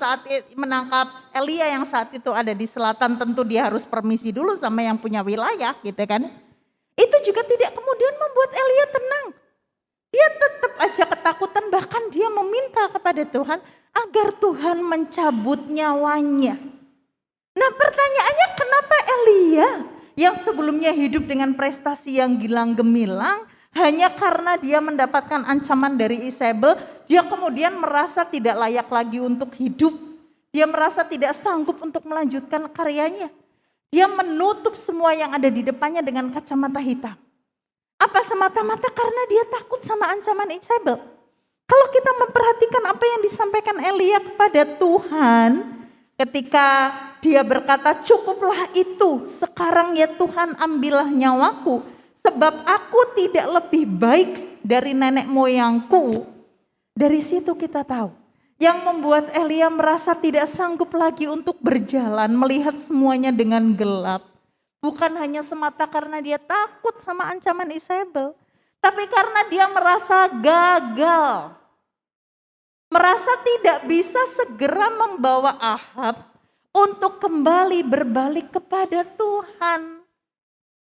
menangkap Elia yang saat itu ada di selatan, tentu dia harus permisi dulu sama yang punya wilayah gitu kan. Itu juga tidak kemudian membuat Elia tenang. Dia tetap aja ketakutan, bahkan dia meminta kepada Tuhan agar Tuhan mencabut nyawanya. Nah pertanyaannya, kenapa Elia yang sebelumnya hidup dengan prestasi yang gilang gemilang, hanya karena dia mendapatkan ancaman dari Isabel, dia kemudian merasa tidak layak lagi untuk hidup. Dia merasa tidak sanggup untuk melanjutkan karyanya. Dia menutup semua yang ada di depannya dengan kacamata hitam. Apa semata-mata karena dia takut sama ancaman Isabel? Kalau kita memperhatikan apa yang disampaikan Elia kepada Tuhan, ketika dia berkata, cukuplah itu, sekarang ya Tuhan ambillah nyawaku, sebab aku tidak lebih baik dari nenek moyangku. Dari situ kita tahu, yang membuat Elia merasa tidak sanggup lagi untuk berjalan, melihat semuanya dengan gelap. Bukan hanya semata karena dia takut sama ancaman Isabel, tapi karena dia merasa gagal. Merasa tidak bisa segera membawa Ahab untuk kembali berbalik kepada Tuhan.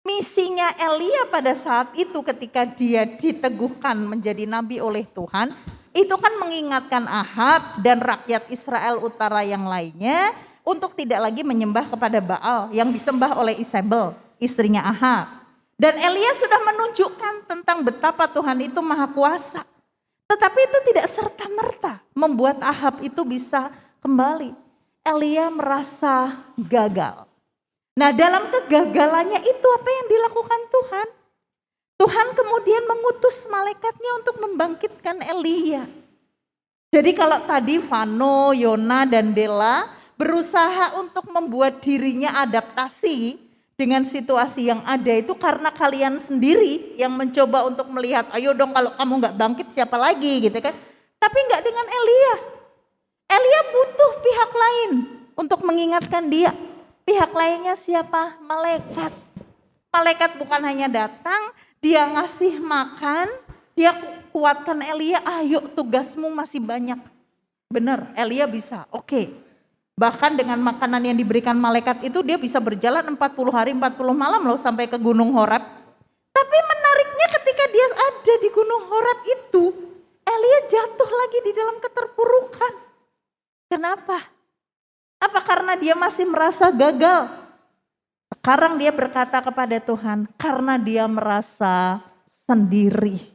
Misinya Elia pada saat itu ketika dia diteguhkan menjadi nabi oleh Tuhan, itu kan mengingatkan Ahab dan rakyat Israel Utara yang lainnya untuk tidak lagi menyembah kepada Baal yang disembah oleh Isabel, istrinya Ahab. Dan Elia sudah menunjukkan tentang betapa Tuhan itu maha kuasa. Tetapi itu tidak serta-merta membuat Ahab itu bisa kembali. Elia merasa gagal. Nah dalam kegagalannya itu apa yang dilakukan Tuhan? Tuhan kemudian mengutus malaikatnya untuk membangkitkan Elia. Jadi kalau tadi Vano, Yona, dan Dela berusaha untuk membuat dirinya adaptasi dengan situasi yang ada itu karena kalian sendiri yang mencoba untuk melihat, ayo dong kalau kamu gak bangkit siapa lagi gitu kan. Tapi gak dengan Elia. Elia butuh pihak lain untuk mengingatkan dia. Pihak lainnya siapa? Malaikat. Malaikat bukan hanya datang, dia ngasih makan, dia kuatkan Elia, ayo tugasmu masih banyak. Benar, Elia bisa, oke. Bahkan dengan makanan yang diberikan malaikat itu dia bisa berjalan 40 hari 40 malam loh sampai ke Gunung Horeb. Tapi menariknya ketika dia ada di Gunung Horeb itu, Elia jatuh lagi di dalam keterpurukan. Kenapa? Apa karena dia masih merasa gagal? Sekarang dia berkata kepada Tuhan, karena dia merasa sendiri.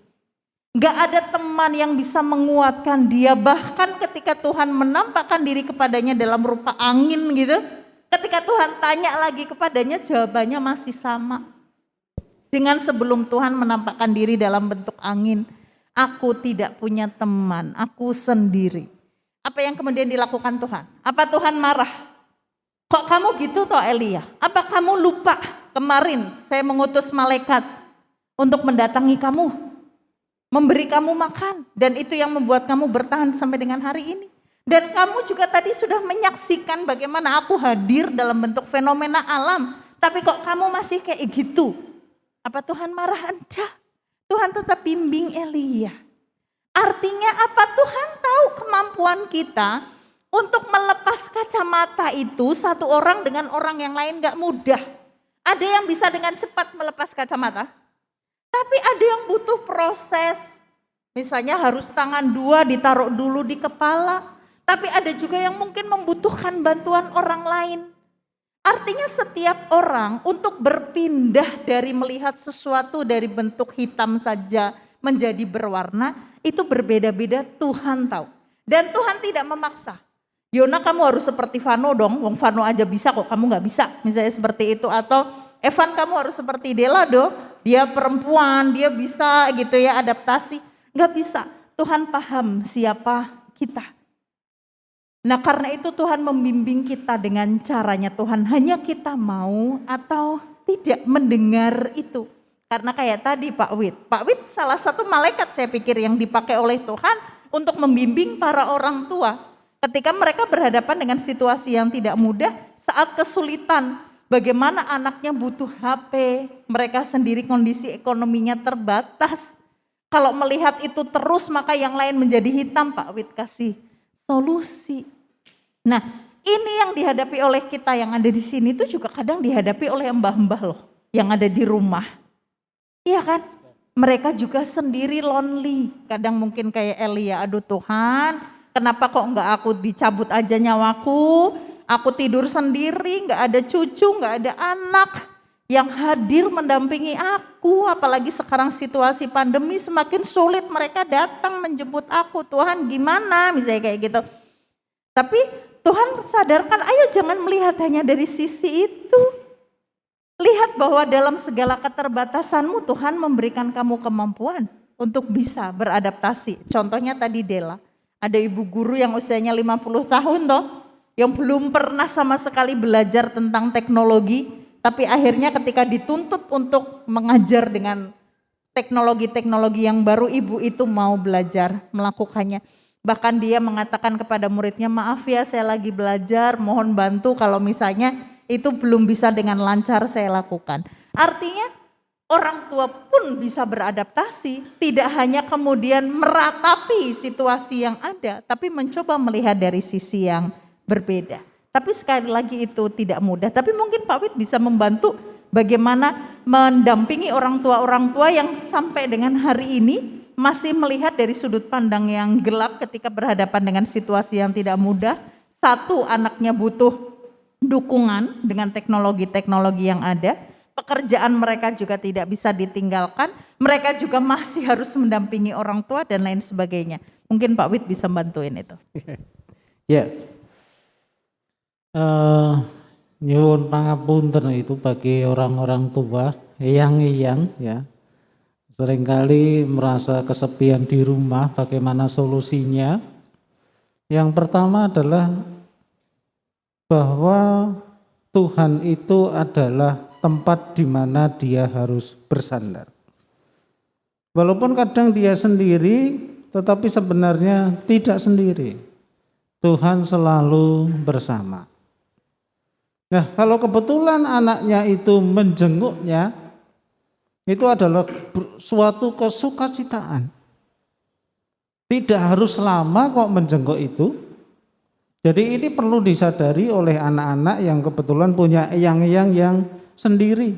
Gak ada teman yang bisa menguatkan dia, bahkan ketika Tuhan menampakkan diri kepadanya dalam rupa angin gitu. Ketika Tuhan tanya lagi kepadanya, jawabannya masih sama. Dengan sebelum Tuhan menampakkan diri dalam bentuk angin, aku tidak punya teman, aku sendiri. Apa yang kemudian dilakukan Tuhan? Apa Tuhan marah? Kok kamu gitu toh Elia? Apa kamu lupa kemarin saya mengutus malaikat untuk mendatangi kamu? Memberi kamu makan, dan itu yang membuat kamu bertahan sampai dengan hari ini. Dan kamu juga tadi sudah menyaksikan bagaimana aku hadir dalam bentuk fenomena alam. Tapi kok kamu masih kayak gitu? Apa Tuhan marah? Enggak. Tuhan tetap bimbing Elia. Artinya apa? Tuhan tahu kemampuan kita untuk melepas kacamata itu satu orang dengan orang yang lain gak mudah. Ada yang bisa dengan cepat melepas kacamata, tapi ada yang butuh proses. Misalnya harus tangan dua ditaruh dulu di kepala, tapi ada juga yang mungkin membutuhkan bantuan orang lain. Artinya setiap orang untuk berpindah dari melihat sesuatu dari bentuk hitam saja menjadi berwarna, itu berbeda-beda, Tuhan tahu. Dan Tuhan tidak memaksa. Yona, kamu harus seperti Vano dong, wong Vano aja bisa kok, kamu gak bisa. Misalnya seperti itu. Atau Evan, kamu harus seperti Dela dong, dia perempuan, dia bisa gitu ya adaptasi. Gak bisa, Tuhan paham siapa kita. Nah karena itu Tuhan membimbing kita dengan caranya Tuhan. Hanya kita mau atau tidak mendengar itu. Karena kayak tadi Pak Wid salah satu malaikat saya pikir yang dipakai oleh Tuhan untuk membimbing para orang tua. Ketika mereka berhadapan dengan situasi yang tidak mudah, saat kesulitan, bagaimana anaknya butuh HP, mereka sendiri kondisi ekonominya terbatas. Kalau melihat itu terus maka yang lain menjadi hitam, Pak Wid kasih solusi. Nah ini yang dihadapi oleh kita yang ada di sini itu juga kadang dihadapi oleh mbah-mbah loh yang ada di rumah. Iya kan? Mereka juga sendiri lonely. Kadang mungkin kayak Elia, aduh Tuhan kenapa kok enggak aku dicabut aja nyawaku, aku tidur sendiri, enggak ada cucu, enggak ada anak yang hadir mendampingi aku. Apalagi sekarang situasi pandemi semakin sulit, mereka datang menjemput aku. Tuhan gimana? Misalnya kayak gitu. Tapi Tuhan sadarkan, ayo jangan melihat hanya dari sisi itu. Lihat bahwa dalam segala keterbatasanmu Tuhan memberikan kamu kemampuan untuk bisa beradaptasi. Contohnya tadi Dela, ada ibu guru yang usianya 50 tahun toh, yang belum pernah sama sekali belajar tentang teknologi, tapi akhirnya ketika dituntut untuk mengajar dengan teknologi-teknologi yang baru, ibu itu mau belajar melakukannya. Bahkan dia mengatakan kepada muridnya, maaf ya saya lagi belajar, mohon bantu kalau misalnya itu belum bisa dengan lancar saya lakukan. Artinya orang tua pun bisa beradaptasi, tidak hanya kemudian meratapi situasi yang ada, tapi mencoba melihat dari sisi yang berbeda. Tapi sekali lagi itu tidak mudah, tapi mungkin Pak Wid bisa membantu bagaimana mendampingi orang tua yang sampai dengan hari ini masih melihat dari sudut pandang yang gelap ketika berhadapan dengan situasi yang tidak mudah. Satu, anaknya butuh dukungan dengan teknologi-teknologi yang ada. Pekerjaan mereka juga tidak bisa ditinggalkan. Mereka juga masih harus mendampingi orang tua dan lain sebagainya. Mungkin Pak Wid bisa bantuin itu. Ya. Nyuwun pangapunten itu bagi orang-orang tua, eyang-eyang ya. Seringkali merasa kesepian di rumah, bagaimana solusinya? Yang pertama adalah bahwa Tuhan itu adalah tempat di mana dia harus bersandar. Walaupun kadang dia sendiri, tetapi sebenarnya tidak sendiri. Tuhan selalu bersama. Nah, kalau kebetulan anaknya itu menjenguknya, itu adalah suatu kesukacitaan. Tidak harus lama kok menjenguk itu. Jadi ini perlu disadari oleh anak-anak yang kebetulan punya eyang-eyang yang sendiri.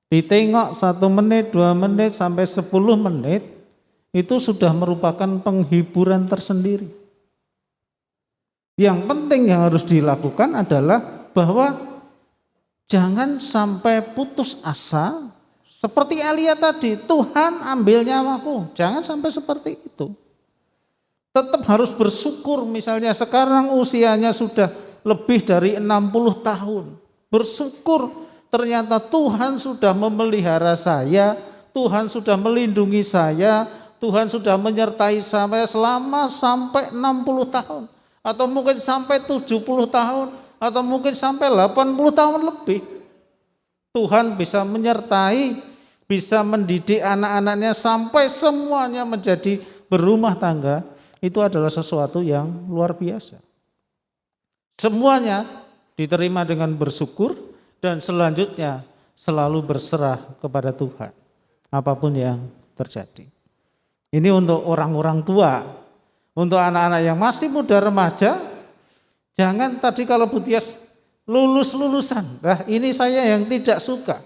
Ditengok 1 menit, 2 menit, sampai 10 menit, itu sudah merupakan penghiburan tersendiri. Yang penting yang harus dilakukan adalah bahwa jangan sampai putus asa. Seperti Elia tadi, Tuhan ambil nyawaku, jangan sampai seperti itu. Tetap harus bersyukur, misalnya sekarang usianya sudah lebih dari 60 tahun. Bersyukur ternyata Tuhan sudah memelihara saya, Tuhan sudah melindungi saya, Tuhan sudah menyertai saya selama sampai 60 tahun. Atau mungkin sampai 70 tahun, atau mungkin sampai 80 tahun lebih. Tuhan bisa menyertai, bisa mendidik anak-anaknya sampai semuanya menjadi berumah tangga. Itu adalah sesuatu yang luar biasa. Semuanya diterima dengan bersyukur dan selanjutnya selalu berserah kepada Tuhan. Apapun yang terjadi. Ini untuk orang-orang tua. Untuk anak-anak yang masih muda remaja, jangan tadi kalau Bu Tias lulus-lulusan. Nah, ini saya yang tidak suka.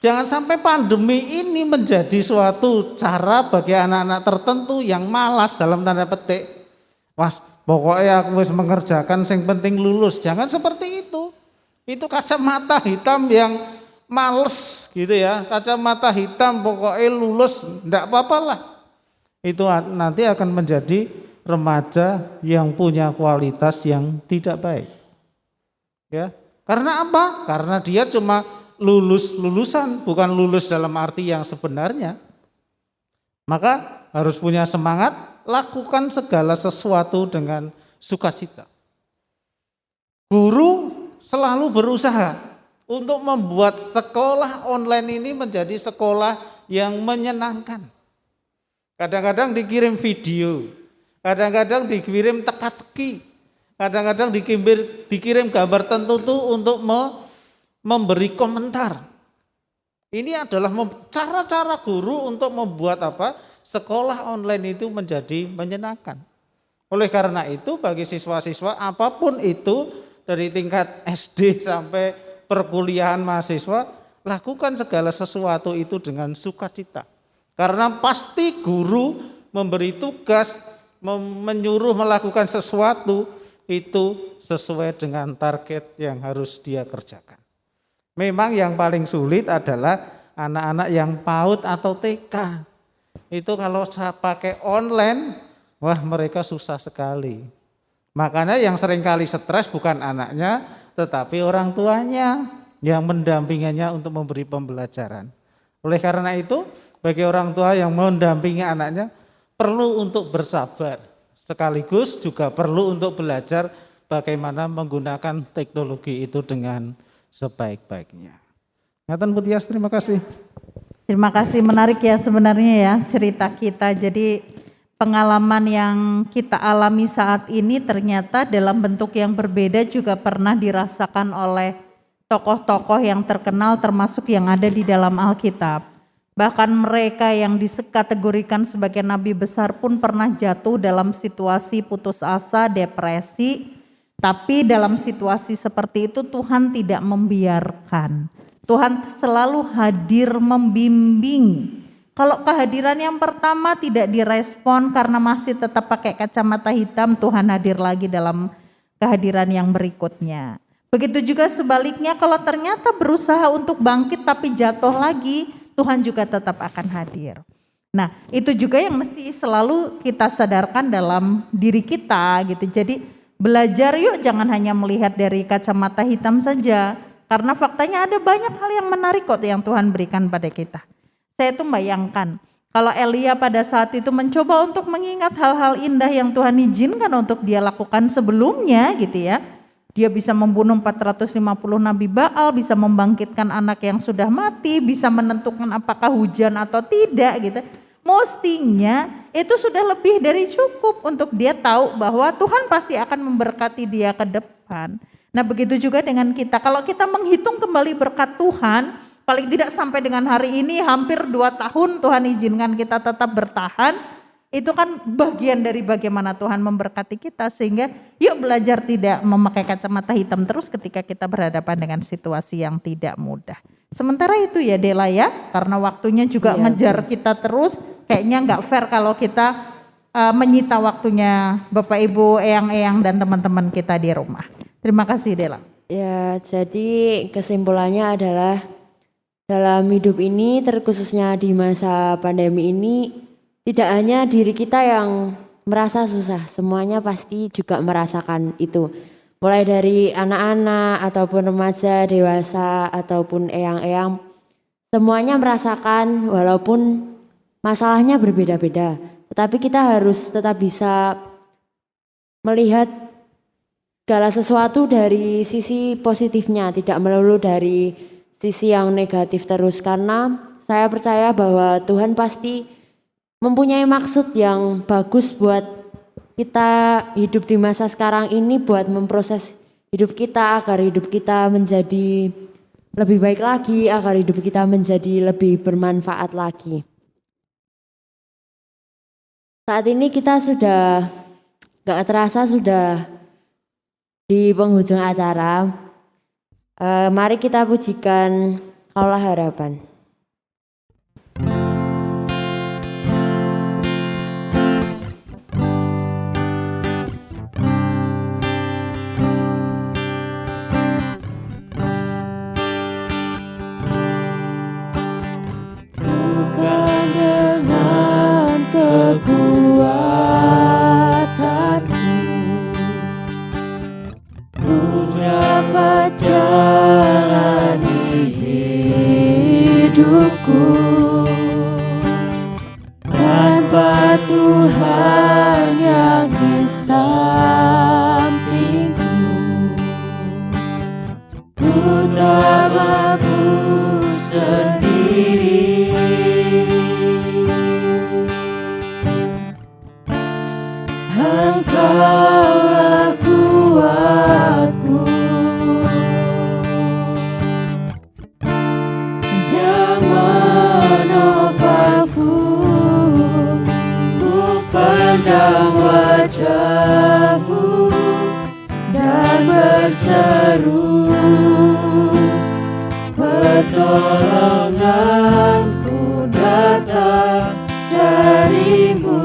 Jangan sampai pandemi ini menjadi suatu cara bagi anak-anak tertentu yang malas dalam tanda petik. Mas, pokoknya aku harus mengerjakan yang penting lulus. Jangan seperti itu. Itu kacamata hitam yang males gitu ya. Kacamata hitam pokoknya lulus, enggak apa-apa lah. Itu nanti akan menjadi remaja yang punya kualitas yang tidak baik. Ya. Karena apa? Karena dia cuma lulusan, bukan lulus dalam arti yang sebenarnya. Maka harus punya semangat, lakukan segala sesuatu dengan sukacita. Guru selalu berusaha untuk membuat sekolah online ini menjadi sekolah yang menyenangkan. Kadang-kadang dikirim video, kadang-kadang dikirim teka-teki, kadang-kadang dikirim gambar tertentu untuk memberi komentar. Ini adalah cara-cara guru untuk membuat apa? Sekolah online itu menjadi menyenangkan. Oleh karena itu bagi siswa-siswa apapun itu dari tingkat SD sampai perkuliahan mahasiswa, lakukan segala sesuatu itu dengan sukacita. Karena pasti guru memberi tugas, menyuruh melakukan sesuatu itu sesuai dengan target yang harus dia kerjakan. Memang yang paling sulit adalah anak-anak yang PAUD atau TK. Itu kalau saya pakai online, wah mereka susah sekali. Makanya yang seringkali stres bukan anaknya, tetapi orang tuanya yang mendampinginya untuk memberi pembelajaran. Oleh karena itu, bagi orang tua yang mendampingi anaknya, perlu untuk bersabar. Sekaligus juga perlu untuk belajar bagaimana menggunakan teknologi itu dengan sebaik-baiknya. Ngatan Putias, terima kasih. Terima kasih, menarik ya sebenarnya ya cerita kita. Jadi pengalaman yang kita alami saat ini ternyata dalam bentuk yang berbeda juga pernah dirasakan oleh tokoh-tokoh yang terkenal termasuk yang ada di dalam Alkitab. Bahkan mereka yang dikategorikan sebagai nabi besar pun pernah jatuh dalam situasi putus asa, depresi. Tapi dalam situasi seperti itu Tuhan tidak membiarkan. Tuhan selalu hadir membimbing. Kalau kehadiran yang pertama tidak direspon karena masih tetap pakai kacamata hitam, Tuhan hadir lagi dalam kehadiran yang berikutnya. Begitu juga sebaliknya kalau ternyata berusaha untuk bangkit tapi jatuh lagi, Tuhan juga tetap akan hadir. Nah, itu juga yang mesti selalu kita sadarkan dalam diri kita gitu. Jadi belajar yuk jangan hanya melihat dari kacamata hitam saja. Karena faktanya ada banyak hal yang menarik kok yang Tuhan berikan pada kita. Saya tuh bayangkan kalau Elia pada saat itu mencoba untuk mengingat hal-hal indah yang Tuhan izinkan untuk dia lakukan sebelumnya gitu ya. Dia bisa membunuh 450 nabi Baal, bisa membangkitkan anak yang sudah mati, bisa menentukan apakah hujan atau tidak gitu. Mestinya itu sudah lebih dari cukup untuk dia tahu bahwa Tuhan pasti akan memberkati dia ke depan. Nah begitu juga dengan kita, kalau kita menghitung kembali berkat Tuhan, paling tidak sampai dengan hari ini hampir 2 tahun Tuhan izinkan kita tetap bertahan, itu kan bagian dari bagaimana Tuhan memberkati kita, sehingga yuk belajar tidak memakai kacamata hitam terus ketika kita berhadapan dengan situasi yang tidak mudah. Sementara itu ya Dela ya, karena waktunya juga ngejar kita terus, kayaknya nggak fair kalau kita menyita waktunya Bapak Ibu, eyang-eyang dan teman-teman kita di rumah. Terima kasih Dela. Ya, jadi kesimpulannya adalah dalam hidup ini terkhususnya di masa pandemi ini tidak hanya diri kita yang merasa susah, semuanya pasti juga merasakan itu. Mulai dari anak-anak ataupun remaja, dewasa ataupun eyang-eyang, semuanya merasakan walaupun masalahnya berbeda-beda. Tetapi kita harus tetap bisa melihat segala sesuatu dari sisi positifnya, tidak melulu dari sisi yang negatif terus. Karena saya percaya bahwa Tuhan pasti mempunyai maksud yang bagus buat kita hidup di masa sekarang ini, buat memproses hidup kita agar hidup kita menjadi lebih baik lagi, agar hidup kita menjadi lebih bermanfaat lagi. Saat ini kita sudah gak terasa sudah Di penghujung acara, mari kita pujikan Kaulah Harapan. Bukan dengan kekuatanku ku dapat jalani hidupku, tanpa Tuhan yang di sampingku ku tak mampu sendiri. Engkaulah kuatku dan menopangku, ku pandang wajah-Mu dan berseru, pertolonganku datang dari-Mu.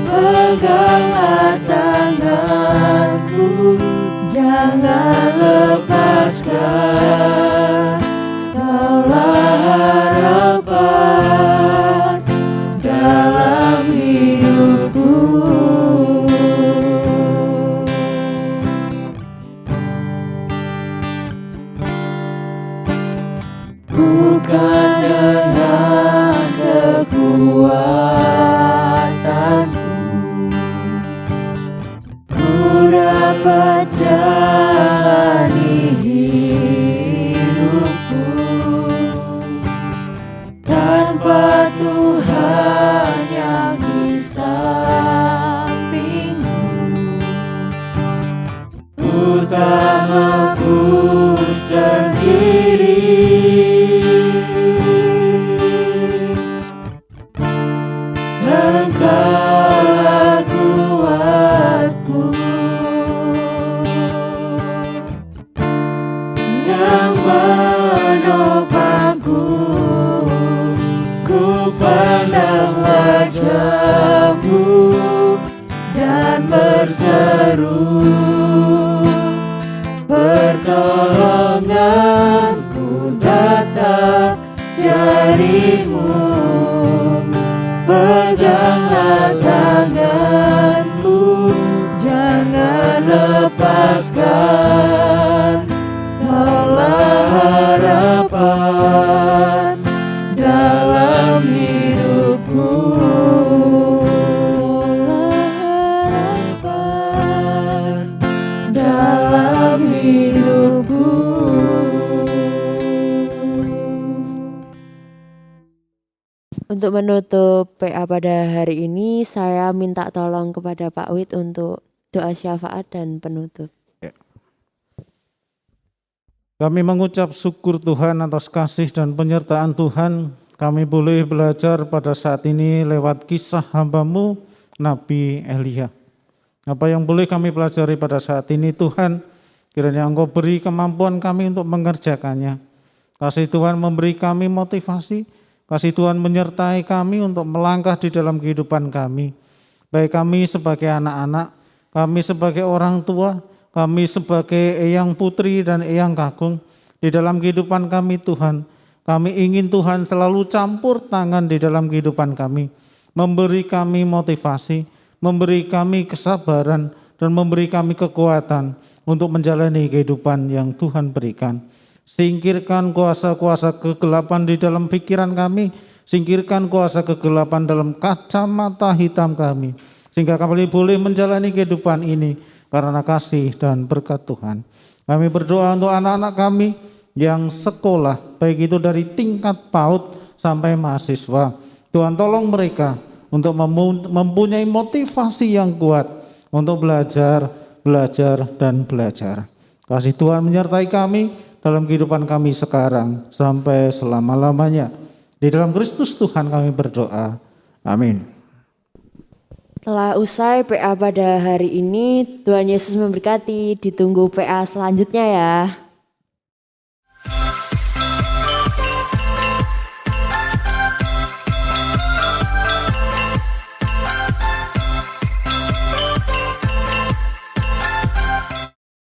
Peganglah tanganku, jangan lepaskan. Kaulah harapan dalam hidupku. Bukan dengan kekuatanku ku dapat jalani hidupku, tanpa Tuhan yang di sampingku ku tak mampu sendiri. Engkaulah kuatku yang menopangku, ku pandang wajah-Mu dan berseru, pertolonganku datang dari-Mu. Peganglah tanganku, jangan lepaskan. Kaulah harapan dalam hidupku. Kaulah harapan dalam hidupku. Untuk menutup PA pada hari ini, saya minta tolong kepada Pak Wid untuk doa syafaat dan penutup. Kami mengucap syukur Tuhan atas kasih dan penyertaan Tuhan. Kami boleh belajar pada saat ini lewat kisah hamba-Mu, Nabi Elia. Apa yang boleh kami pelajari pada saat ini Tuhan, kiranya Engkau beri kemampuan kami untuk mengerjakannya. Kasih Tuhan memberi kami motivasi, kasih Tuhan menyertai kami untuk melangkah di dalam kehidupan kami. Baik kami sebagai anak-anak, kami sebagai orang tua, kami sebagai eyang putri dan eyang kakung. Di dalam kehidupan kami Tuhan, kami ingin Tuhan selalu campur tangan di dalam kehidupan kami. Memberi kami motivasi, memberi kami kesabaran, dan memberi kami kekuatan untuk menjalani kehidupan yang Tuhan berikan. Singkirkan kuasa-kuasa kegelapan di dalam pikiran kami, singkirkan kuasa kegelapan dalam kacamata hitam kami, sehingga kami boleh menjalani kehidupan ini karena kasih dan berkat Tuhan. Kami berdoa untuk anak-anak kami yang sekolah, baik itu dari tingkat PAUD sampai mahasiswa. Tuhan tolong mereka untuk mempunyai motivasi yang kuat untuk belajar, dan belajar. Kasih Tuhan menyertai kami dalam kehidupan kami sekarang sampai selama-lamanya. Di dalam Kristus Tuhan kami berdoa. Amin. Telah usai PA pada hari ini, Tuhan Yesus memberkati. Ditunggu PA selanjutnya ya.